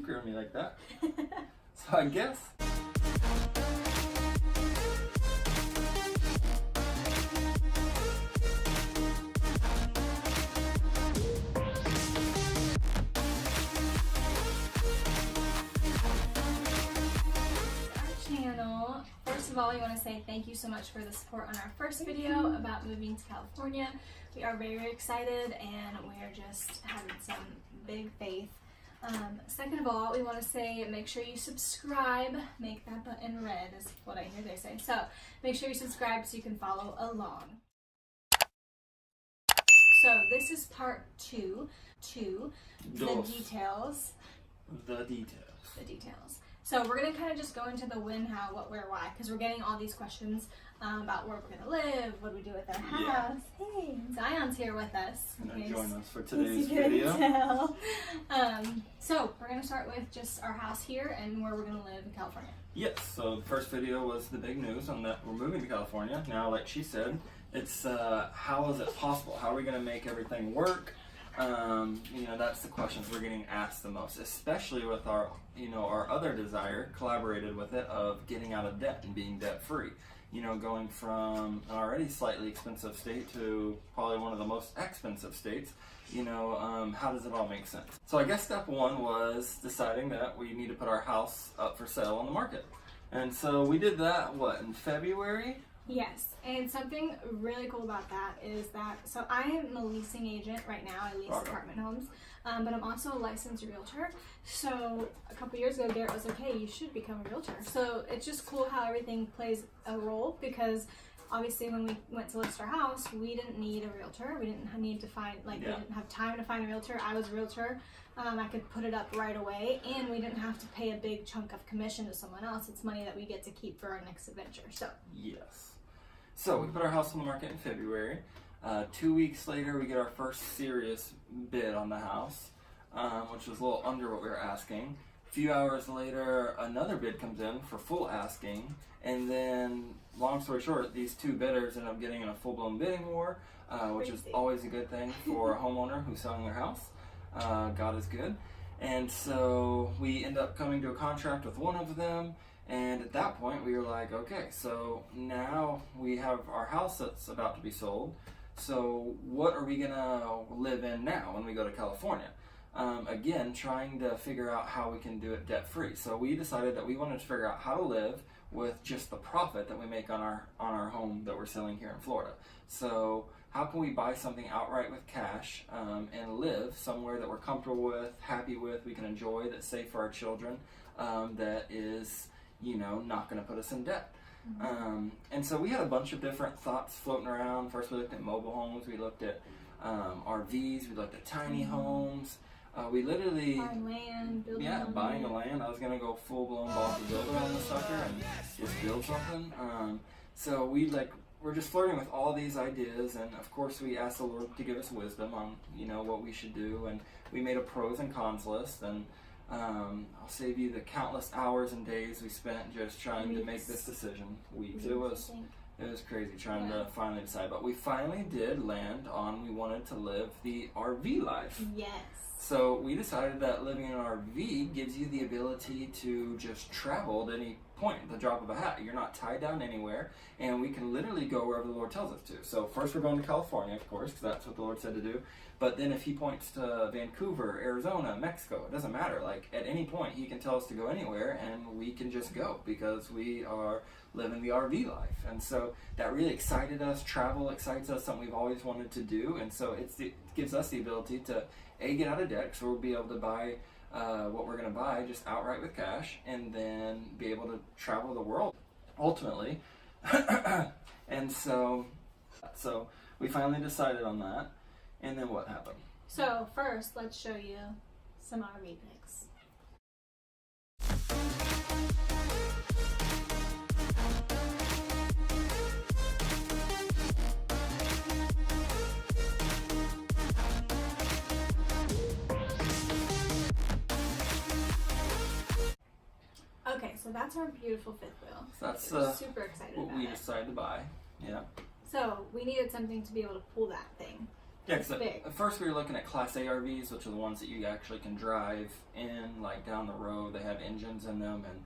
secret of me like that. So I guess. First of all, we want to say thank you so much for the support on our first video about moving to California. We are very, very excited and we are just having some big faith. Second of all, we want to say make sure you subscribe, make that button red is what I hear they say. So make sure you subscribe so you can follow along. So this is part two, the details. The details. The details. So we're going to kind of just go into the when, how, what, where, why, because we're getting all these questions about where we're going to live, what do we do with our house. Yeah. Hey, Zion's here with us. Going to join us for today's video. So we're going to start with just our house here and where we're going to live in California. Yes, so the first video was the big news on that we're moving to California. Now, like she said, it's how is it possible? How are we going to make everything work? You know, that's the questions we're getting asked the most, especially with our, you know, our other desire, collaborated with it, of getting out of debt and being debt free. You know, going from an already slightly expensive state to probably one of the most expensive states, you know, how does it all make sense? So I guess step one was deciding that we need to put our house up for sale on the market. And so we did that, what, in February? Yes, and something really cool about that is that, so I am a leasing agent right now. I lease apartment homes, but I'm also a licensed realtor. So a couple years ago, Garrett was like, hey, you should become a realtor. So it's just cool how everything plays a role, because obviously when we went to list our house, we didn't need a realtor. We didn't need to find, like, we didn't have time to find a realtor. I was a realtor. I could put it up right away, and we didn't have to pay a big chunk of commission to someone else. It's money that we get to keep for our next adventure. So yes. So we put our house on the market in February. 2 weeks later, we get our first serious bid on the house, which was a little under what we were asking. A few hours later, another bid comes in for full asking, and then, long story short, these two bidders end up getting in a full-blown bidding war, which is always a good thing for a homeowner who's selling their house. God is good. And so we end up coming to a contract with one of them. And at that point, we were like, okay, so now we have our house that's about to be sold. So what are we going to live in now when we go to California? Again, trying to figure out how we can do it debt-free. So we decided that we wanted to figure out how to live with just the profit that we make on our home that we're selling here in Florida. So how can we buy something outright with cash and live somewhere that we're comfortable with, happy with, we can enjoy, that's safe for our children, that is, you know, not going to put us in debt. And so we had a bunch of different thoughts floating around. First we looked at mobile homes, we looked at RVs, we looked at tiny homes. We literally... Buying land, building buying a land. I was going to go full-blown bossy builder on the sucker and just build something. So we're just flirting with all these ideas, and of course we asked the Lord to give us wisdom on, you know, what we should do, and we made a pros and cons list, and I'll save you the countless hours and days we spent just trying to make this decision. Weeks. It was crazy trying to finally decide, but we finally did land on we wanted to live the RV life. Yes. So we decided that living in an RV gives you the ability to just travel at any point, at the drop of a hat. You're not tied down anywhere, and we can literally go wherever the Lord tells us to. So first we're going to California, of course, because that's what the Lord said to do. But then if he points to Vancouver, Arizona, Mexico, it doesn't matter. Like, at any point, he can tell us to go anywhere, and we can just go because we are living the RV life. And so that really excited us. Travel excites us, something we've always wanted to do. And so it gives us the ability to, A, get out of debt, so we'll be able to buy what we're going to buy just outright with cash, and then be able to travel the world, ultimately. And so we finally decided on that. And then what happened? So first, let's show you some RV pics. Okay, so that's our beautiful fifth wheel. So that's super excited what about we it. decided to buy. Yeah. So we needed something to be able to pull that thing. Yeah, It's big. at first we were looking at Class A RVs, which are the ones that you actually can drive in, like down the road. They have engines in them, and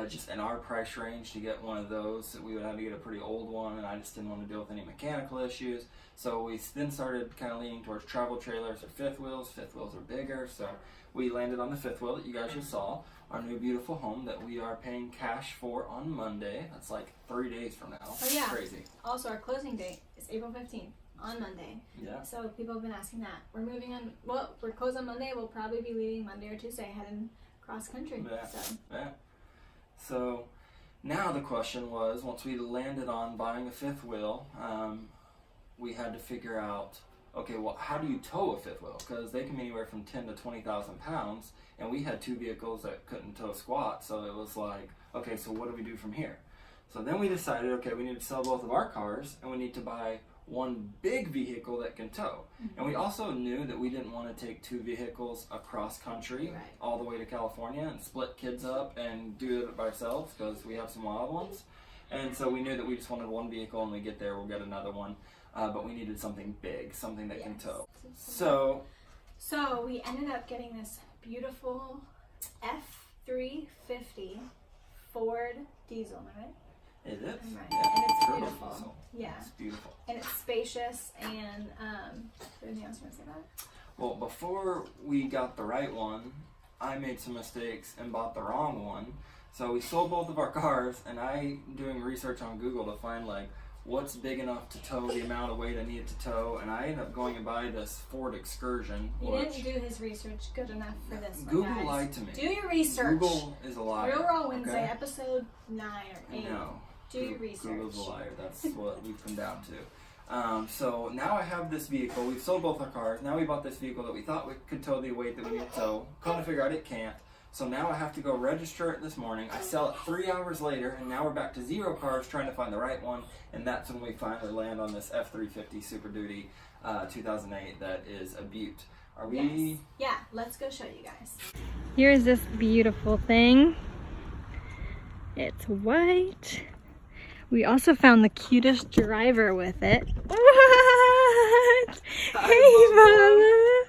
just in our price range to get one of those, we would have to get a pretty old one, and I just didn't want to deal with any mechanical issues. So we then started kind of leaning towards travel trailers or fifth wheels. Fifth wheels are bigger, so we landed on the fifth wheel that you guys just saw. Our new beautiful home that we are paying cash for on Monday. That's like 3 days from now. Oh yeah. Crazy. Also, our closing date is April 15th on Monday. Yeah. So people have been asking that. We're moving on. Well, we're closed on Monday. We'll probably be leaving Monday or Tuesday, heading cross country. Yeah. So. Yeah. So now the question was, once we landed on buying a fifth wheel, we had to figure out, okay, well, how do you tow a fifth wheel? Because they can be anywhere from 10 to 20,000 pounds, and we had 2 vehicles that couldn't tow squat. So it was like, okay, so what do we do from here? So then we decided, okay, we need to sell both of our cars, and we need to buy one big vehicle that can tow. Mm-hmm. And we also knew that we didn't want to take 2 vehicles across country Right. all the way to California and split kids up and do it by ourselves, because we have some wild ones. And so we knew that we just wanted one vehicle, and when we get there, we'll get another one. But we needed something big, something that can tow. So we ended up getting this beautiful F350 Ford diesel, right? it is. Right. Yeah, And it's turbo beautiful. diesel. Yeah. It's beautiful. And it's spacious and anything else you want to say about it? Well, before we got the right one, I made some mistakes and bought the wrong one. So we sold both of our cars, and I doing research on Google to find like what's big enough to tow the amount of weight I needed to tow, and I ended up going and buying this Ford Excursion. He which didn't do his research good enough for this one, Google guys. lied to me. Do your research. Google is a liar. Real Raw Wednesday, okay? episode 9 or 8. No. Do your research. Google's a liar. That's what we've come down to. So now I have this vehicle. We've sold both our cars. Now we bought this vehicle that we thought we could tow the weight that we need to tow. Come to figure out it can't. So now I have to go register it this morning. I sell it 3 hours later, and now we're back to 0 cars trying to find the right one. And that's when we finally land on this F350 Super Duty 2008 that is a beaut. Are we? Yes. Yeah, let's go show you guys. Here's this beautiful thing. It's white. We also found the cutest driver with it. What? Hey, Mama.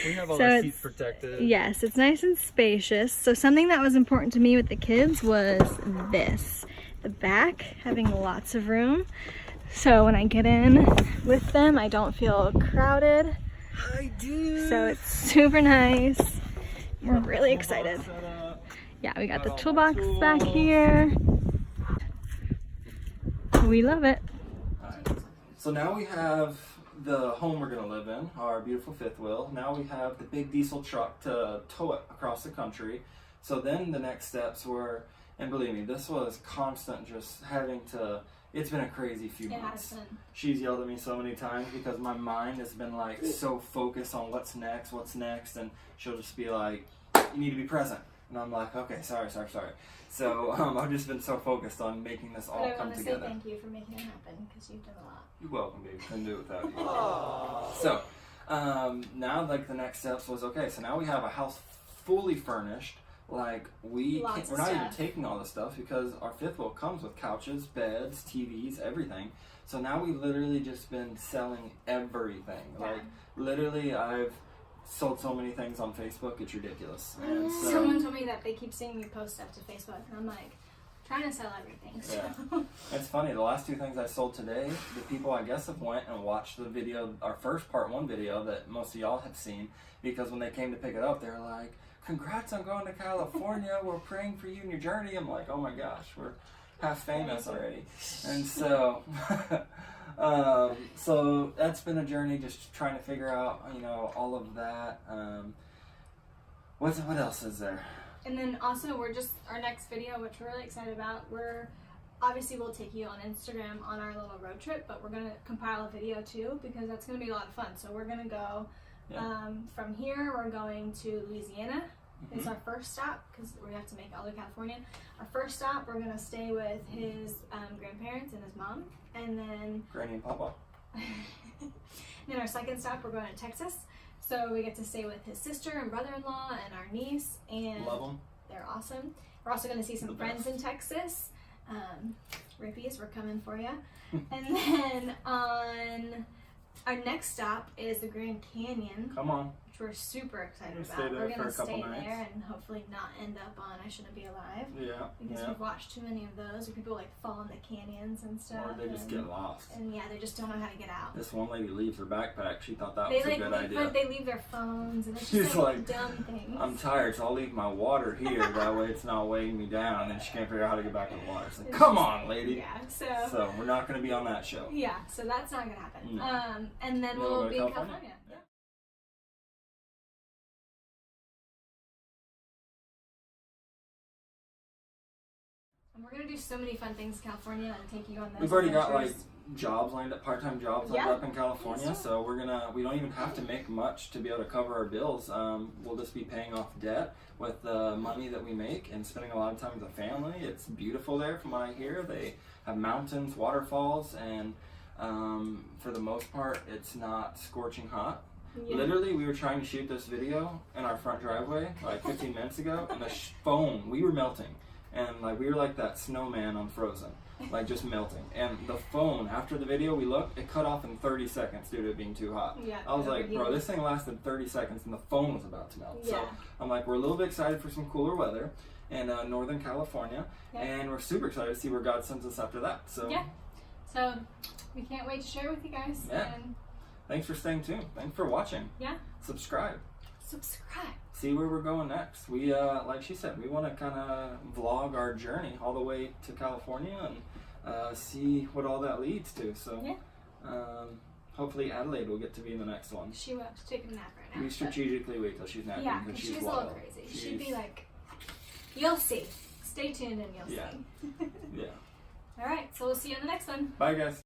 We have all So our it's- seats protected. Yes, it's nice and spacious. So something that was important to me with the kids was this. The back, having lots of room. So when I get in with them, I don't feel crowded. I do. So it's super nice. We're really excited. Yeah, we got the toolbox back here. We love it. Alright. So now we have the home we're going to live in, our beautiful fifth wheel. Now we have the big diesel truck to tow it across the country. So then the next steps were, and believe me, this was constant just having to, it's been a crazy few It months. has been. She's yelled at me so many times because my mind has been like so focused on what's next, and she'll just be like, you need to be present. And I'm like, okay, sorry. So I've just been so focused on making this all But I come want to say together. thank you for making it happen, because you've done a lot. You're welcome, baby. Couldn't do it without you. So now, like the next steps was okay. So now we have a house fully furnished. Like we're not even taking all the stuff because our fifth wheel comes with couches, beds, TVs, everything. So now we've literally just been selling everything. Yeah. Like literally, I've sold so many things on Facebook. It's ridiculous. And so, Someone told me that they keep seeing me post stuff to Facebook, and I'm like, trying to sell everything. So. Yeah. It's funny, the last 2 things I sold today, the people I guess have went and watched the video, our first part 1 video that most of y'all have seen, because when they came to pick it up, they were like, congrats on going to California, we're praying for you in your journey. I'm like, oh my gosh, we're half famous already. And so, so that's been a journey, just trying to figure out, all of that. What else is there? And then also, our next video, which we're really excited about, we'll take you on Instagram on our little road trip, but we're going to compile a video too, because that's going to be a lot of fun. So we're going to go, from here, we're going to Louisiana. It's our first stop, because we have to make all of California. Our first stop, we're going to stay with his grandparents and his mom, and then Granny and Papa. then our second stop, we're going to Texas. So we get to stay with his sister and brother-in-law and our niece, and Love them. they're awesome. We're also going to see some friends in Texas. Rippies, we're coming for you. And then on Our next stop is the Grand Canyon, Come on. which we're super excited We'll about. stay there We're for gonna a couple stay nights. there and hopefully not end up on I Shouldn't Be Alive. Yeah. Because Yeah. we've watched too many of those where people like fall in the canyons and stuff. Or they just and, get lost. And yeah, they just don't know how to get out. This one lady leaves her backpack. She thought that They was a like good leave, idea. but they leave their phones and it's She's just like, dumb things. I'm tired, so I'll leave my water here. That way it's not weighing me down. And she can't figure out how to get back to the water. It's like, It's come just- on, lady. Yeah, So we're not going to be on that show. yeah, so that's not gonna happen. No. And then Then we'll we'll go be to in California. California. Yeah. And we're gonna do so many fun things in California and take you on those. We've already got like adventures. jobs lined up, part-time jobs lined Yeah. up in California. Yes, sir. So we don't even have to make much to be able to cover our bills. We'll just be paying off debt with the money that we make and spending a lot of time with the family. It's beautiful there from what I hear. They have mountains, waterfalls, and for the most part, it's not scorching hot. Yeah. Literally, we were trying to shoot this video in our front driveway like 15 minutes ago, and the phone, we were melting. And like we were like that snowman on Frozen, like just melting. And the phone, after the video we looked, it cut off in 30 seconds due to it being too hot. Yeah, I was like, overheating. bro, this thing lasted 30 seconds and the phone was about to melt. So Yeah. I'm like, we're a little bit excited for some cooler weather in Northern California, Yeah. and we're super excited to see where God sends us after that. So Yeah. So we can't wait to share with you guys. Yeah. And thanks for staying tuned. Thanks for watching. yeah, Subscribe. subscribe. See where we're going next. We, like she said, we want to kind of vlog our journey all the way to California and see what all that leads to. So, Yeah. hopefully Adelaide will get to be in the next one. She will take a nap right now. We but- strategically wait till she's napping Yeah, because because she's she's a wild. little crazy. She'd be like, you'll see. Stay tuned and you'll Yeah. see. Yeah. All right, so we'll see you on the next one. Bye, guys.